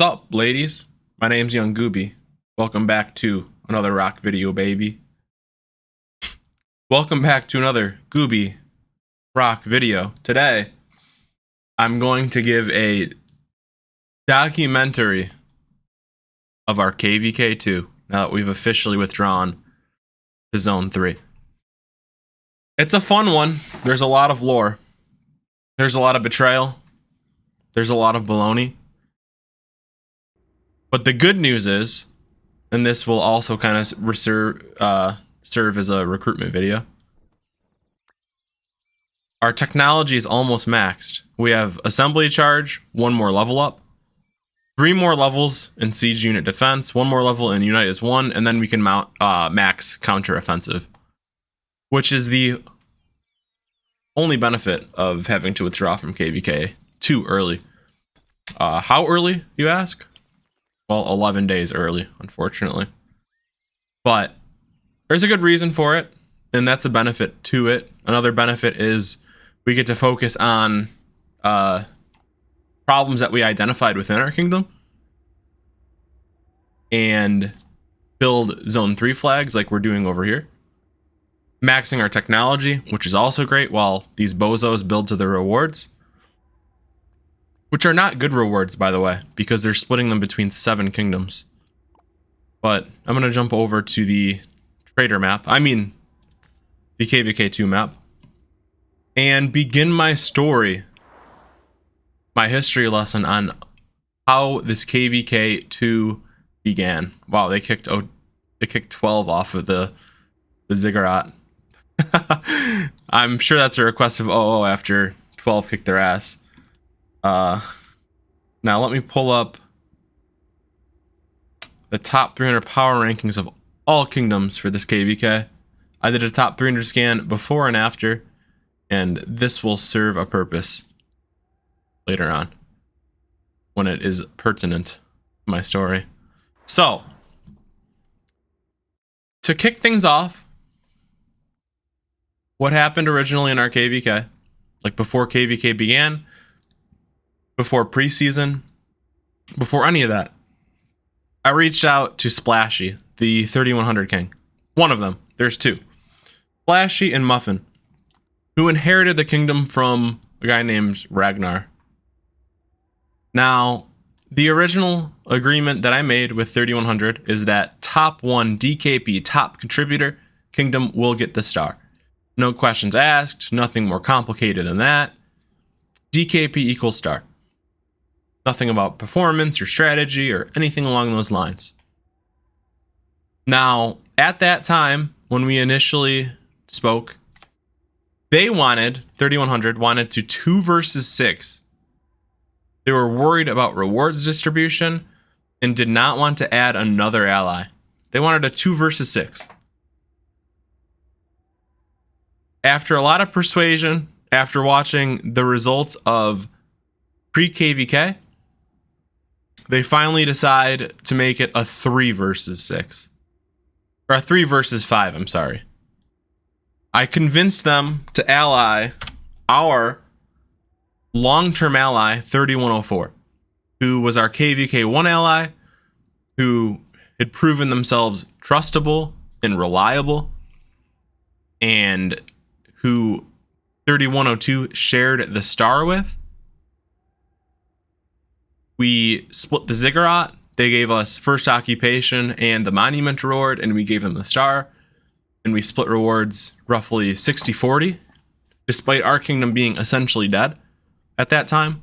Sup, ladies? My name's YoungGooby. Welcome back to another rock video, baby. Welcome back to another Gooby rock video. Today, I'm going to give a documentary of our KVK2 now that we've officially withdrawn to Zone 3. It's a fun one. There's a lot of lore. There's a lot of betrayal. There's a lot of baloney. But the good news is, and this will also kind of serve as a recruitment video, our technology is almost maxed. We have assembly charge, one more level up, 3 more levels in siege unit defense, 1 more level in unite as 1, and then we can mount max counter offensive, which is the only benefit of having to withdraw from KVK too early. How early, you ask? Well, 11 days early, unfortunately. But there's a good reason for it, and that's a benefit to it. Another benefit is we get to focus on problems that we identified within our kingdom and build Zone 3 flags like we're doing over here. Maxing our technology, which is also great, while these bozos build to their rewards. Which are not good rewards, by the way, because they're splitting them between 7 kingdoms. But I'm going to jump over to the trader map. I mean, the KVK2 map. And begin my story. My history lesson on how this KVK2 began. Wow, they kicked 12 off of the ziggurat. I'm sure that's a request of OO after 12 kicked their ass. Now let me pull up the top 300 power rankings of all kingdoms for this KVK. I did a top 300 scan before and after, and this will serve a purpose later on when it is pertinent to my story. So, to kick things off, what happened originally in our KVK, like before KVK began, before preseason, before any of that, I reached out to Splashy, the 3100 king. One of them. There's 2. Splashy and Muffin, who inherited the kingdom from a guy named Ragnar. Now, the original agreement that I made with 3100 is that top 1 DKP, top contributor, kingdom will get the star. No questions asked, nothing more complicated than that. DKP equals star. Nothing about performance or strategy or anything along those lines. Now, at that time, when we initially spoke, they wanted, 3100 wanted to 2 versus 6. They were worried about rewards distribution and did not want to add another ally. They wanted a 2 versus 6. After a lot of persuasion, after watching the results of pre-KVK, they finally decide to make it a 3 versus 6. Or a 3 versus 5, I'm sorry. I convinced them to ally our long-term ally, 3104, who was our KVK1 ally, who had proven themselves trustable and reliable, and who 3102 shared the star with. We split the ziggurat. They gave us first occupation and the monument reward, and we gave them the star. And we split rewards roughly 60-40, despite our kingdom being essentially dead at that time.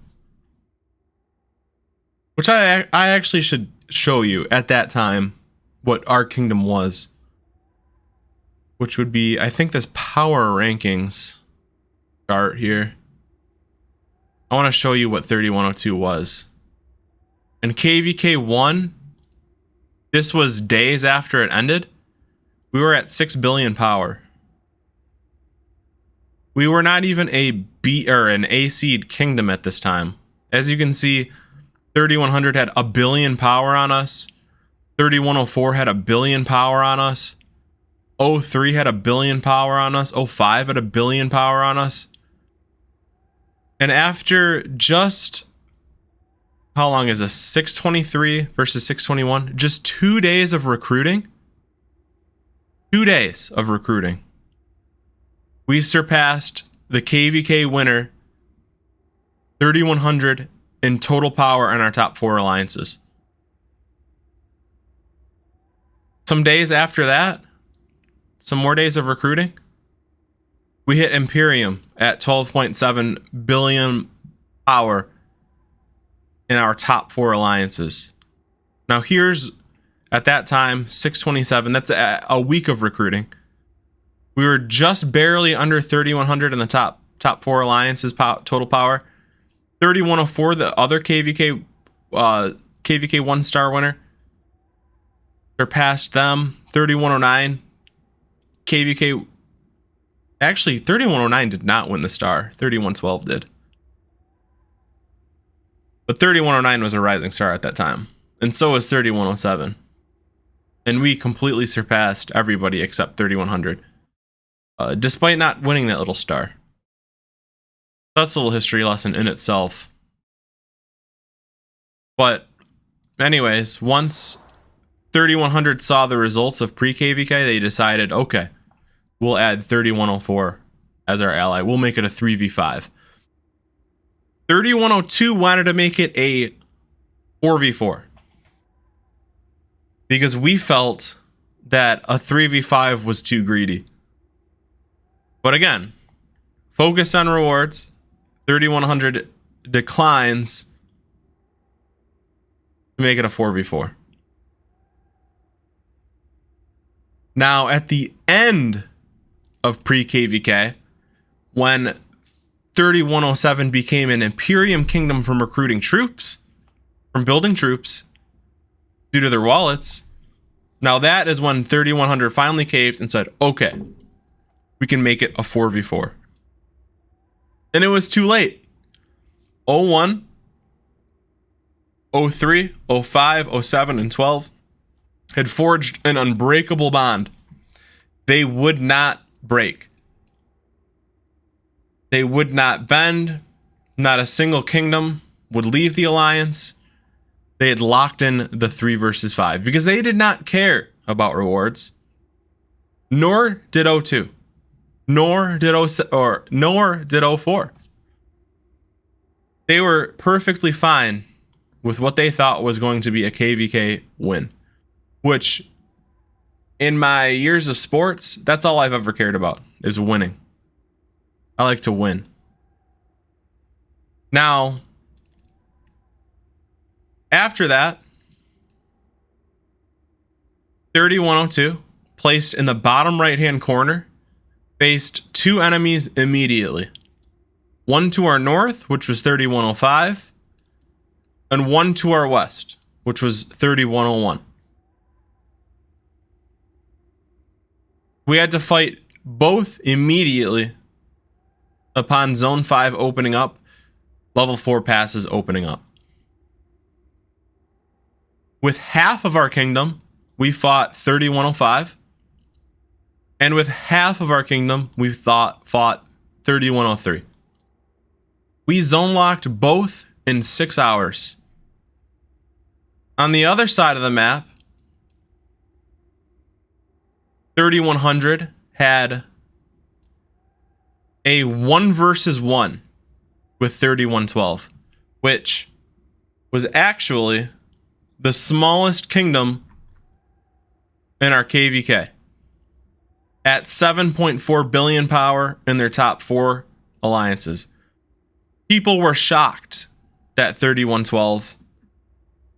Which I actually should show you at that time what our kingdom was. Which would be, I think, this power rankings chart here. I want to show you what 3102 was. And KVK1, this was days after it ended. We were at 6 billion power. We were not even a B or an A seed kingdom at this time. As you can see, 3100 had 1 billion power on us. 3104 had 1 billion power on us. 03 had 1 billion power on us. 05 had 1 billion power on us. And after just how long is this? 623 versus 621. Just 2 days of recruiting. 2 days of recruiting. We surpassed the KVK winner, 3,100 in total power in our top 4 alliances. Some days after that, some more days of recruiting, we hit Imperium at 12.7 billion power in our top 4 alliances. Now here's, at that time, 627. That's a week of recruiting. We were just barely under 3,100 in the top 4 alliances total power. 3,104, the other KVK 1-star winner, surpassed them. 3,109. KVK, actually 3,109 did not win the star. 3,112 did. But 3,109 was a rising star at that time. And so was 3,107. And we completely surpassed everybody except 3,100. Despite not winning that little star. That's a little history lesson in itself. But anyways, once 3,100 saw the results of pre-KVK, they decided, okay, we'll add 3,104 as our ally. We'll make it a 3v5. 3,102 wanted to make it a 4v4. Because we felt that a 3v5 was too greedy. But again, focus on rewards. 3,100 declines to make it a 4v4. Now, at the end of pre-KVK, when 3,107 became an Imperium kingdom from recruiting troops, from building troops, due to their wallets, now that is when 3,100 finally caved and said, okay, we can make it a 4v4. And it was too late. 01, 03, 05, 07, and 12 had forged an unbreakable bond. They would not break. They would not bend. Not a single kingdom would leave the alliance. They had locked in the 3 versus 5 because they did not care about rewards. Nor did 02. Nor did 04. They were perfectly fine with what they thought was going to be a KVK win, which in my years of sports, that's all I've ever cared about is winning. I like to win. Now, after that, 3,102, placed in the bottom right-hand corner, faced 2 enemies immediately. One to our north, which was 3,105, and one to our west, which was 3,101. We had to fight both immediately upon Zone 5 opening up, Level 4 passes opening up. With half of our kingdom, we fought 3,105. And with half of our kingdom, we fought 3,103. We zone locked both in 6 hours. On the other side of the map, 3,100 had a 1 versus 1 with 3,112, which was actually the smallest kingdom in our KVK. At 7.4 billion power in their top 4 alliances. People were shocked that 3,112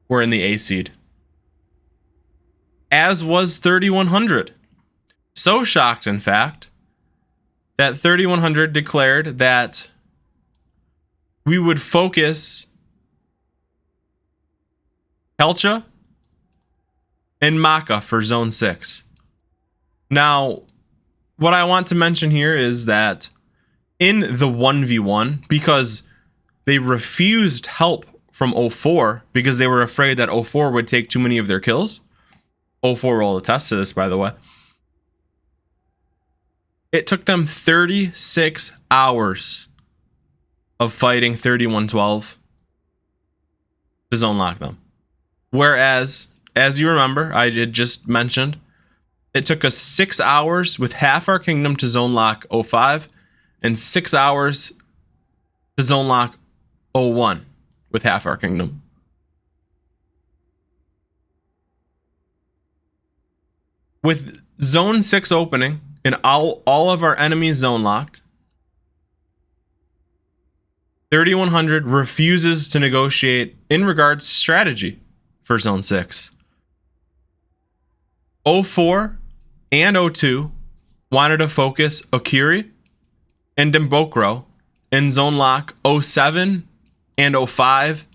were in the A seed. As was 3,100. So shocked, in fact, that 3,100 declared that we would focus Helcha and Maka for Zone 6. Now, what I want to mention here is that in the 1v1, because they refused help from 04 because they were afraid that 04 would take too many of their kills. 04 will attest to this, by the way. It took them 36 hours of fighting 3,112 to zone lock them. Whereas, as you remember, I had just mentioned, it took us 6 hours with half our kingdom to zone lock 05 and 6 hours to zone lock 01 with half our kingdom. With zone 6 opening and all of our enemies zone locked, 3100 refuses to negotiate in regards to strategy for zone 6. 04 and 02 wanted to focus Okiri and Dimbokro in zone lock 07 and 05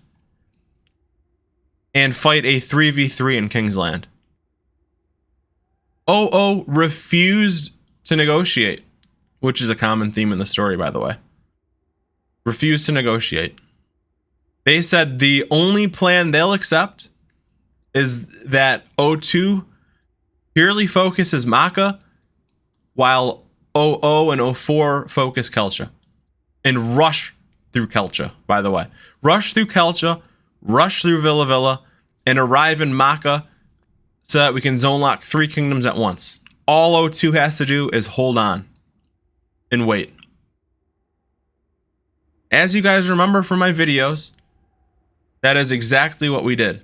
and fight a 3v3 in Kingsland. 00 refused to negotiate, which is a common theme in the story, by the way. Refused to negotiate. They said the only plan they'll accept is that 02 purely focuses Maka, while 00 and 04 focus Kelcha. And rush through Kelcha, by the way. Rush through Kelcha, rush through Villa Villa, and arrive in Maka so that we can zone lock 3 kingdoms at once. All 02 has to do is hold on and wait. As you guys remember from my videos, that is exactly what we did.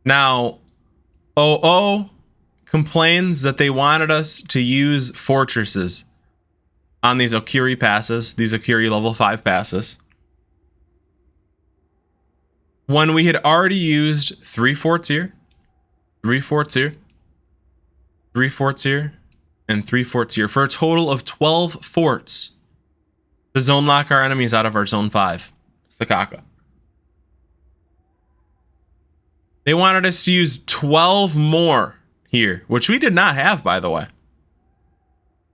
Now, 00 complains that they wanted us to use fortresses on these Okiri passes, these Okiri level 5 passes, when we had already used 3 forts here, 3 forts here, 3 forts here, and 3 forts here, for a total of 12 forts to zone lock our enemies out of our zone 5, Sakaka. They wanted us to use 12 more here, which we did not have, by the way.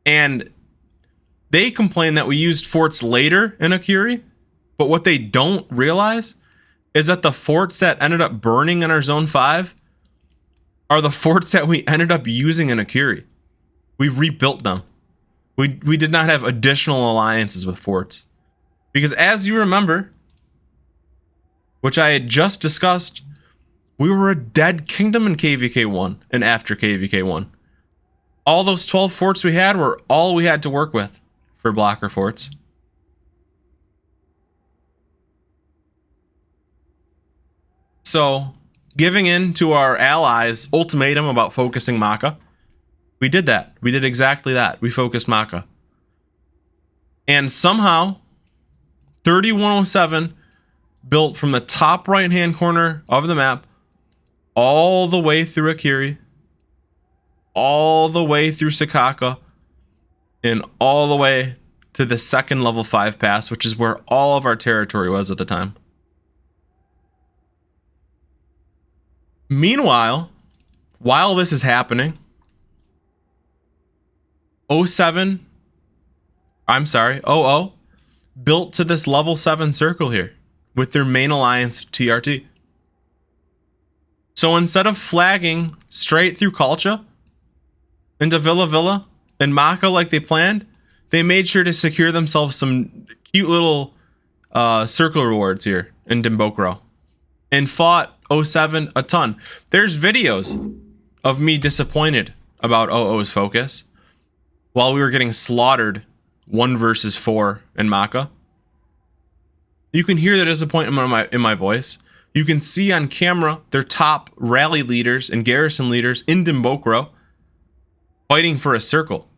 And they complained that we used forts later in Okiri, but what they don't realize is that the forts that ended up burning in our zone 5 are the forts that we ended up using in Okiri. We rebuilt them. We did not have additional alliances with forts. Because as you remember, which I had just discussed, we were a dead kingdom in KVK1 and after KVK1. All those 12 forts we had were all we had to work with for blocker forts. So, giving in to our allies' ultimatum about focusing Maka, we did that. We did exactly that. We focused Maka. And somehow, 3107 built from the top right-hand corner of the map all the way through Okiri, all the way through Sakaka, and all the way to the second level 5 pass, which is where all of our territory was at the time. Meanwhile, while this is happening, 00 built to this level 7 circle here with their main alliance TRT. So instead of flagging straight through Kalcha into Villa Villa and Maka like they planned, they made sure to secure themselves some cute little circle rewards here in Dimbokro and fought 07 a ton. There's videos of me disappointed about 00's focus while we were getting slaughtered 1 versus 4 in Maka. You can hear the disappointment in my voice. You can see on camera their top rally leaders and garrison leaders in Dimbokro fighting for a circle.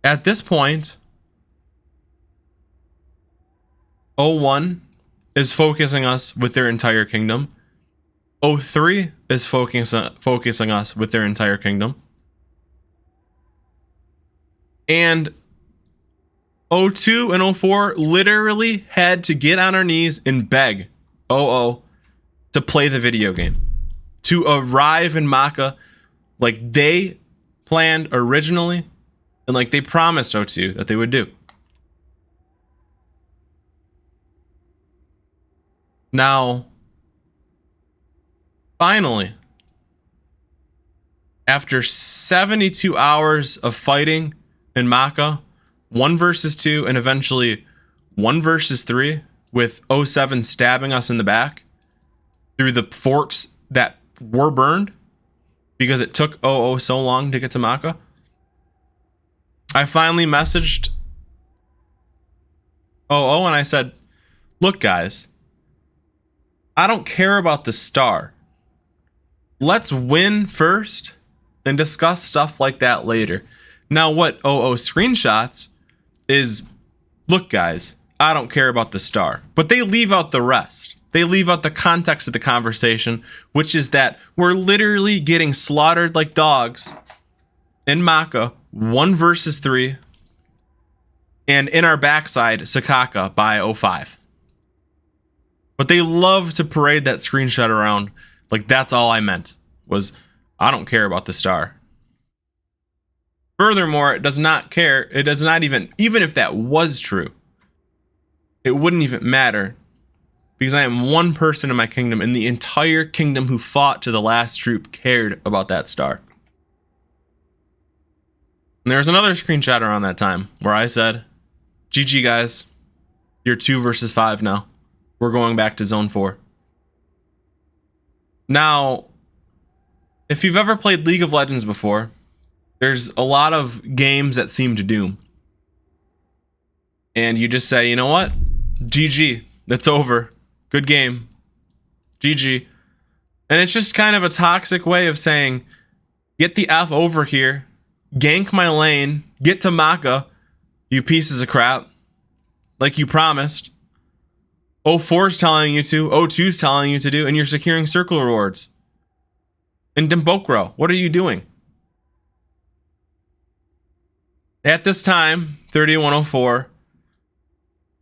At this point, 01 is focusing us with their entire kingdom. 03 is focusing us with their entire kingdom. And 02 and 04 literally had to get on our knees and beg 00 to play the video game, to arrive in Maka like they planned originally and like they promised 02 that they would do. Now, finally, after 72 hours of fighting in Maka, 1 versus 2 and eventually 1 versus 3 with 07 stabbing us in the back through the forts that were burned because it took 00 so long to get to Maka. I finally messaged 00 and I said, look guys, I don't care about the star. Let's win first and discuss stuff like that later. Now what 00 screenshots is, look guys, I don't care about the star. But they leave out the rest. They leave out the context of the conversation, which is that we're literally getting slaughtered like dogs in Maka, 1 versus 3, and in our backside, Sakaka by 05. But they love to parade that screenshot around like that's all I meant, was I don't care about the star. Furthermore, it does not care. It does not even if that was true, it wouldn't even matter because I am one person in my kingdom and the entire kingdom who fought to the last troop cared about that star. And there's another screenshot around that time where I said, GG guys, you're 2 versus 5 now. We're going back to zone 4. Now, if you've ever played League of Legends before, there's a lot of games that seem to doom. And you just say, you know what? GG. That's over. Good game. GG. And it's just kind of a toxic way of saying, get the F over here. Gank my lane. Get to Maka, you pieces of crap. Like you promised. 04's telling you to. 02's telling you to do. And you're securing circle rewards. And Dimbokro, what are you doing? At this time, 3104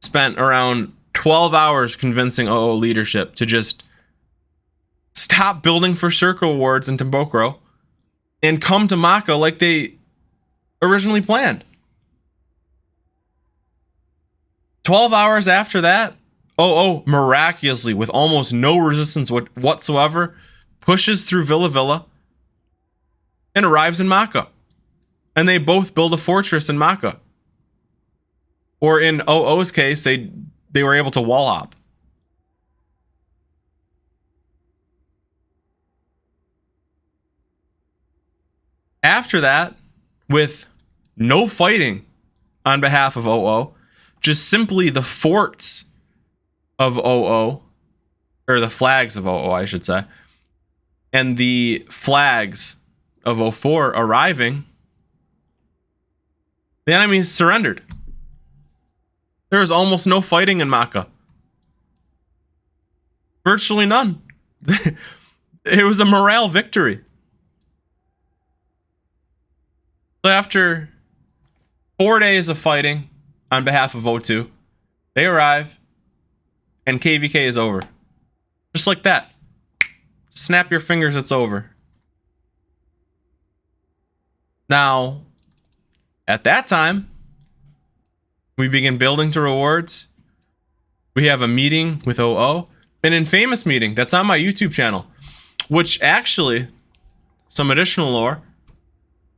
spent around 12 hours convincing 00 leadership to just stop building for circle rewards in Dimbokro and come to Maka like they originally planned. 12 hours after that, 00 miraculously, with almost no resistance whatsoever, pushes through Villa Villa and arrives in Maka. And they both build a fortress in Maka. Or in 00's case, they were able to wall hop. After that, with no fighting on behalf of 00, just simply the forts of 00, or the flags of 00, I should say, and the flags of 04 arriving, the enemy surrendered. There was almost no fighting in Maka. Virtually none. It was a morale victory. So after 4 days of fighting on behalf of 02, they arrive and KVK is over. Just like that. Snap your fingers, it's over. Now, at that time, we begin building to rewards. We have a meeting with 00, an infamous meeting that's on my YouTube channel, which actually, some additional lore,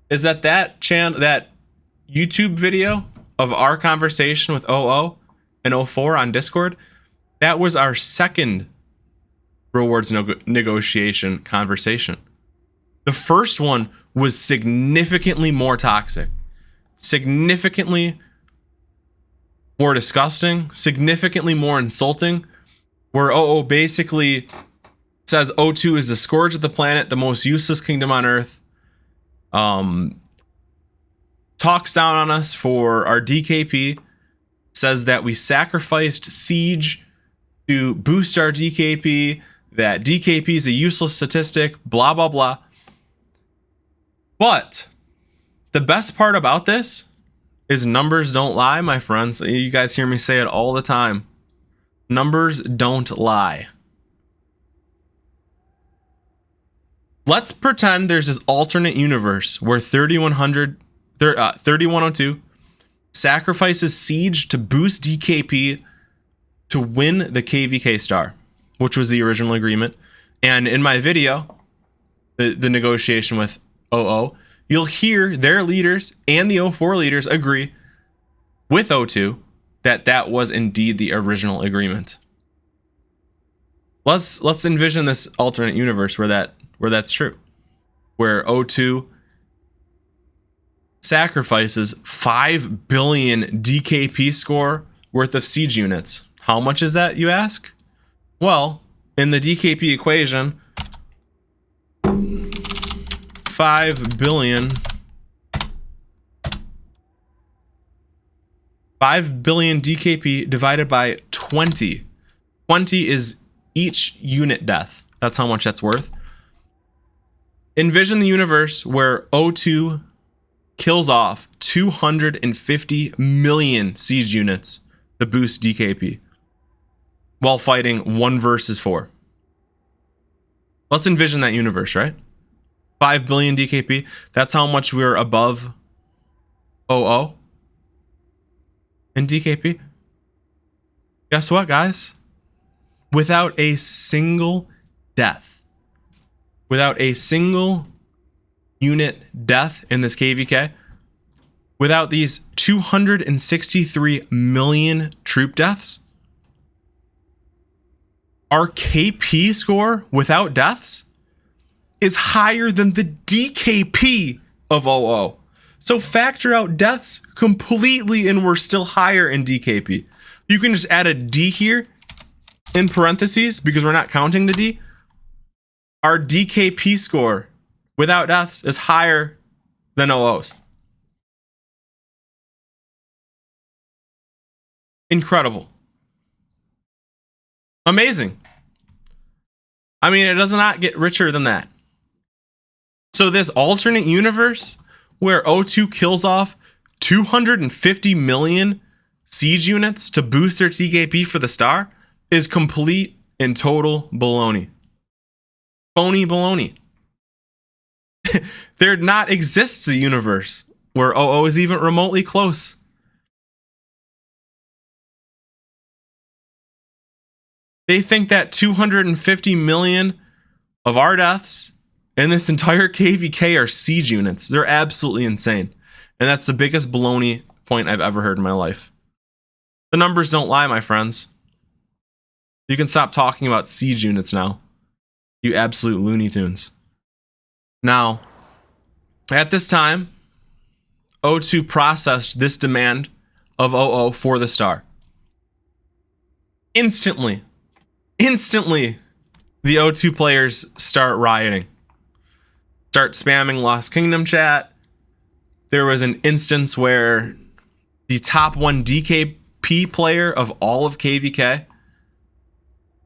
is that that YouTube video of our conversation with 00 and 04 on Discord, that was our second rewards negotiation conversation. The first one was significantly more toxic, significantly more disgusting, significantly more insulting, where 00 basically says 02 is the scourge of the planet, the most useless kingdom on earth, talks down on us for our DKP, says that we sacrificed Siege to boost our DKP, that DKP is a useless statistic, blah, blah, blah. But the best part about this is numbers don't lie, my friends. You guys hear me say it all the time. Numbers don't lie. Let's pretend there's this alternate universe where 3102 sacrifices Siege to boost DKP to win the KVK star, which was the original agreement. And in my video, the negotiation with 00, you'll hear their leaders and the 04 leaders agree with O2 that was indeed the original agreement. Let's envision this alternate universe where that's true, where O2 sacrifices 5 billion DKP score worth of siege units. How much is that, you ask? Well, in the DKP equation, 5 billion DKP divided by 20. 20 is each unit death. That's how much that's worth. Envision the universe where O2 kills off 250 million siege units to boost DKP while fighting 1 versus 4. Let's envision that universe, right? 5 billion DKP. That's how much we're above OO in DKP. Guess what, guys? Without a single death, without a single unit death in this KVK, without these 263 million troop deaths, our KP score without deaths is higher than the DKP of OO. So factor out deaths completely and we're still higher in DKP. You can just add a D here in parentheses because we're not counting the D. Our DKP score without deaths is higher than OO's. Incredible. Amazing. I mean, it does not get richer than that. So this alternate universe where O2 kills off 250 million siege units to boost their TKP for the star is complete and total baloney. Phony baloney. There not exists a universe where OO is even remotely close. They think that 250 million of our deaths in this entire KVK are siege units. They're absolutely insane. And that's the biggest baloney point I've ever heard in my life. The numbers don't lie, my friends. You can stop talking about siege units now. You absolute Looney Tunes. Now, at this time, O2 processed this demand of OO for the star. Instantly, the O2 players start rioting. Start spamming Lost Kingdom chat. There was an instance where the top 1 DKP player of all of KVK,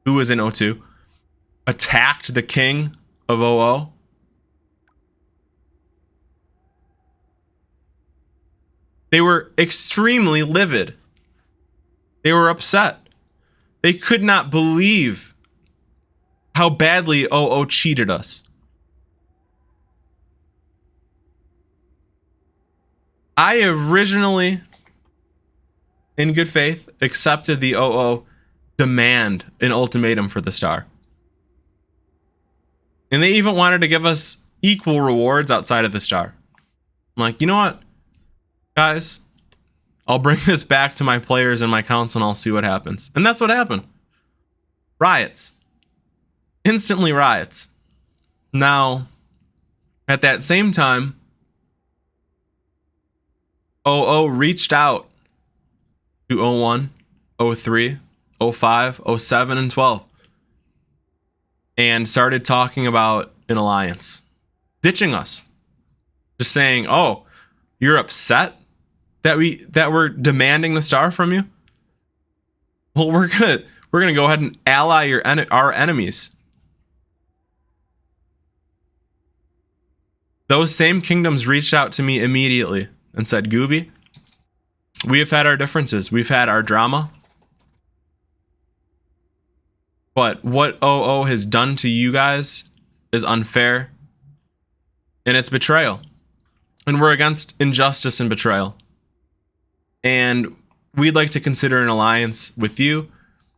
who was in O2, attacked the king of OO. They were extremely livid. They were upset. They could not believe how badly OO cheated us. I originally, in good faith, accepted the OO demand an ultimatum for the star. And they even wanted to give us equal rewards outside of the star. I'm like, you know what, guys? I'll bring this back to my players and my council and I'll see what happens. And that's what happened. Riots. Instantly riots. Now, at that same time, OO reached out to 01, 03, 05, 07, and 12 and started talking about an alliance. Ditching us. Just saying, oh, you're upset that we're demanding the star from you? Well, we're gonna go ahead and ally our enemies. Those same kingdoms reached out to me immediately and said, Gooby, we have had our differences. We've had our drama. But what OO has done to you guys is unfair. And it's betrayal. And we're against injustice and betrayal. And we'd like to consider an alliance with you.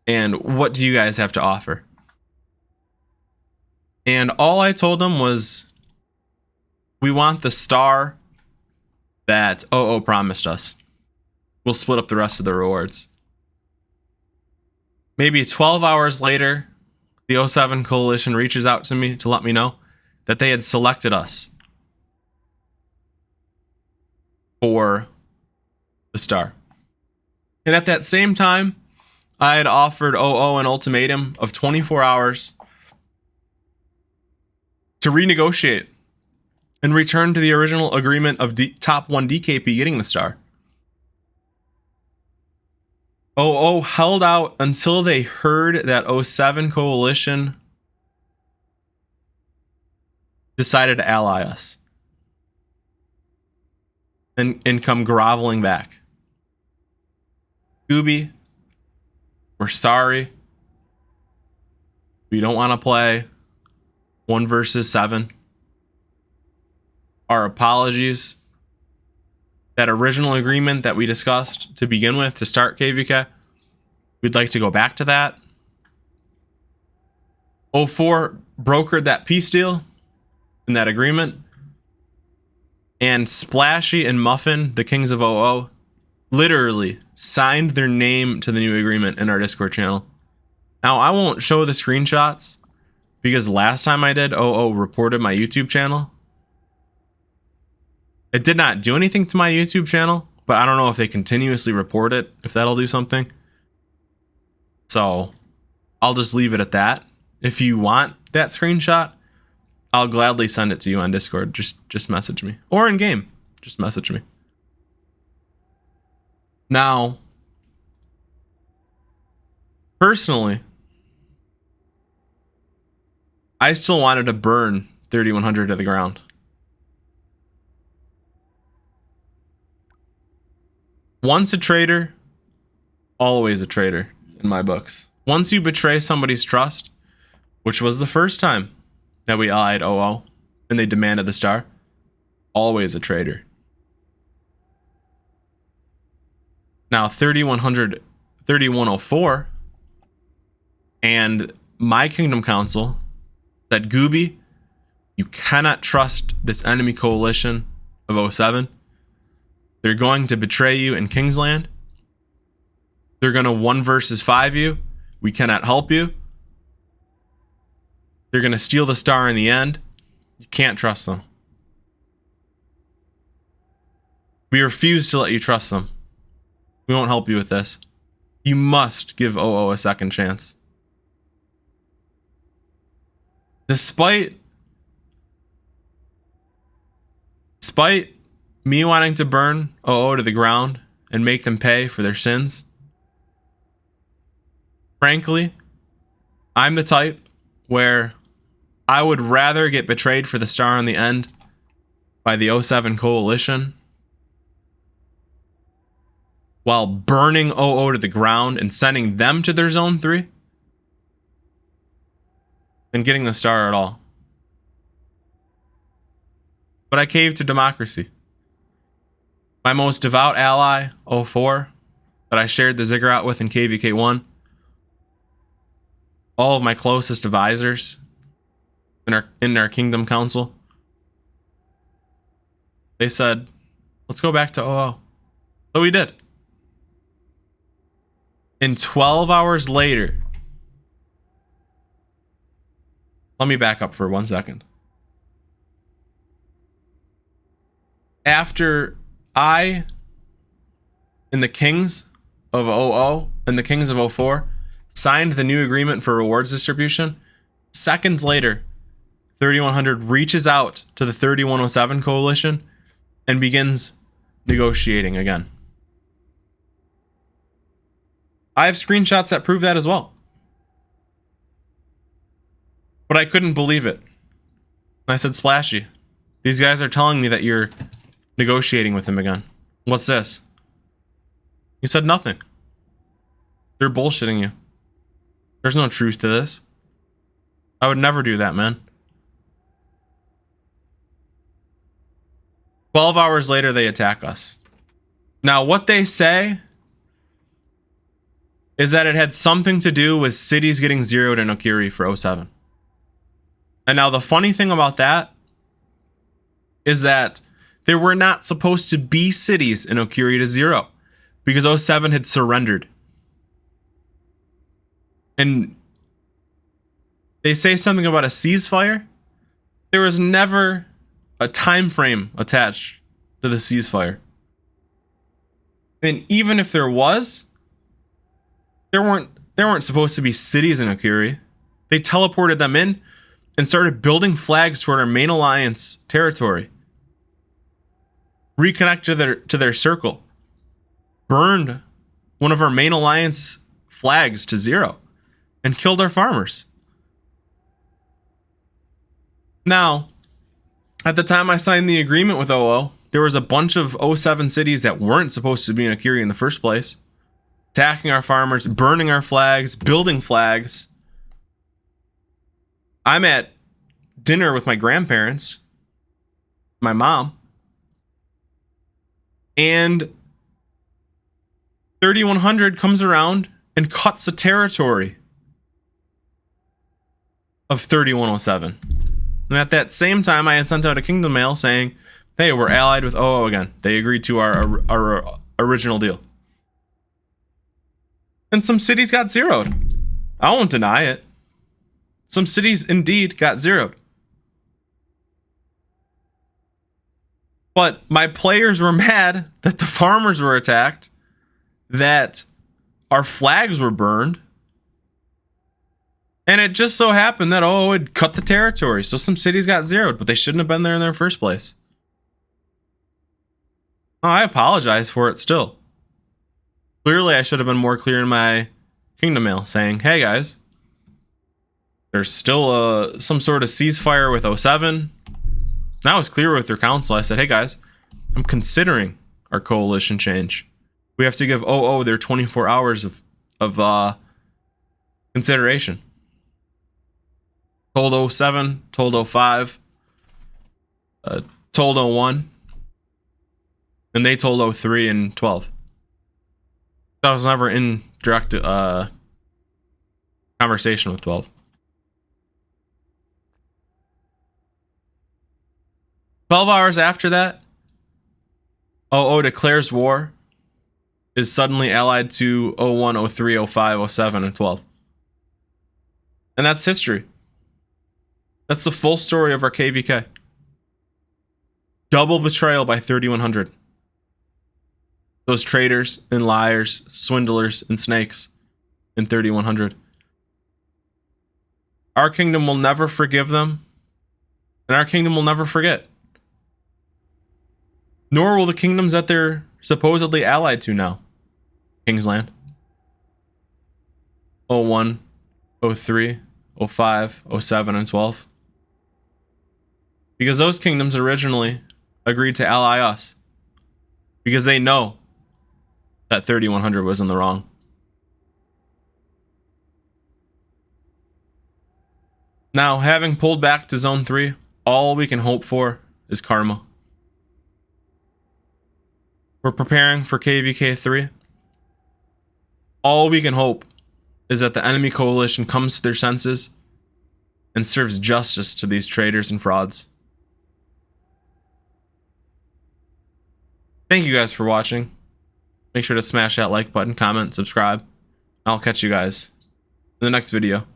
And what do you guys have to offer? And all I told them was, we want the star that OO promised us. we'll split up the rest of the rewards. Maybe 12 hours later, the 07 Coalition reaches out to me to let me know that they had selected us for the star. And at that same time, I had offered OO an ultimatum of 24 hours to renegotiate and return to the original agreement of top 1 DKP getting the star. OO held out until they heard that 07 Coalition decided to ally us and come groveling back. Gooby, we're sorry. We don't want to play 1 versus 7. Our apologies. That original agreement that we discussed to begin with to start KVK, we'd like to go back to that. 04 brokered that peace deal in that agreement. And Splashy and Muffin, the kings of OO, literally signed their name to the new agreement in our Discord channel. Now, I won't show the screenshots because last time I did, OO reported my YouTube channel. It did not do anything to my YouTube channel, but I don't know if they continuously report it, if that'll do something. So I'll just leave it at that. If you want that screenshot, I'll gladly send it to you on Discord. Just message me. Or in game, just message me. Now, personally, I still wanted to burn 3100 to the ground. Once a traitor, always a traitor in my books. Once you betray somebody's trust, which was the first time that we allied OO and they demanded the star, always a traitor. Now 3100, 3104 and my Kingdom Council said, Gooby, you cannot trust this enemy coalition of 07. They're going to betray you in Kingsland. They're going to 1 versus 5 you. We cannot help you. They're going to steal the star in the end. You can't trust them. We refuse to let you trust them. We won't help you with this. You must give OO a second chance. Despite me wanting to burn OO to the ground and make them pay for their sins, frankly, I'm the type where I would rather get betrayed for the star in the end by the 07 Coalition while burning OO to the ground and sending them to their zone 3 than getting the star at all. But I caved to democracy. My most devout ally, 04, that I shared the ziggurat with in KVK1. All of my closest advisors in our Kingdom Council. They said, let's go back to OO. So we did. And 12 hours later, let me back up for 1 second. After I and the Kings of OO and the Kings of 04 signed the new agreement for rewards distribution, seconds later, 3100 reaches out to the 3107 coalition and begins negotiating again. I have screenshots that prove that as well. But I couldn't believe it. I said, Splashy, these guys are telling me that you're negotiating with him again. What's this? You said nothing. They're bullshitting you. There's no truth to this. I would never do that, man. 12 hours later, they attack us. Now, what they say is that it had something to do with cities getting zeroed in Okiri for 07. And now the funny thing about that is that there were not supposed to be cities in Okiri to zero. because '07 had surrendered. And they say something about a ceasefire. There was never a time frame attached to the ceasefire. And even if there was, there weren't supposed to be cities in Akiri. They teleported them in and started building flags toward our main alliance territory. Reconnect to their circle. Burned one of our main alliance flags to 0 and killed our farmers. Now, at the time I signed the agreement with OO, there was a bunch of '07 cities that weren't supposed to be in Akiri in the first place. Attacking our farmers, burning our flags, building flags. I'm at dinner with my grandparents, my mom, and 3100 comes around and cuts the territory of 3107. And at that same time, I had sent out a kingdom mail saying, hey, we're allied with OO again. They agreed to our original deal. And some cities got zeroed. I won't deny it. Some cities indeed got zeroed. But my players were mad that the farmers were attacked, that our flags were burned, and it just so happened that OO had cut the territory, so some cities got zeroed, but they shouldn't have been there in their first place. Oh, I apologize for it still. Clearly, I should have been more clear in my kingdom mail, saying, hey guys, there's still some sort of ceasefire with '07. And I was clear with their council. I said, hey guys, I'm considering our coalition change. We have to give OO their 24 hours of consideration. Told '07, told '05, told '01, and they told '03 and '12. I was never in direct conversation with 12. 12 hours after that, OO declares war, is suddenly allied to '01, '03, '05, '07, and 12. And that's history. That's the full story of our KVK. Double betrayal by 3100. Those traitors and liars, swindlers and snakes in 3100. Our kingdom will never forgive them, and our kingdom will never forget. Nor will the kingdoms that they're supposedly allied to now. Kingsland. '01, '03, '05, '07, and 12. Because those kingdoms originally agreed to ally us. Because they know that 3100 was in the wrong. Now, having pulled back to Zone 3, all we can hope for is karma. We're preparing for KVK3. All we can hope is that the enemy coalition comes to their senses and serves justice to these traitors and frauds. Thank you guys for watching. Make sure to smash that like button, comment, subscribe. I'll catch you guys in the next video.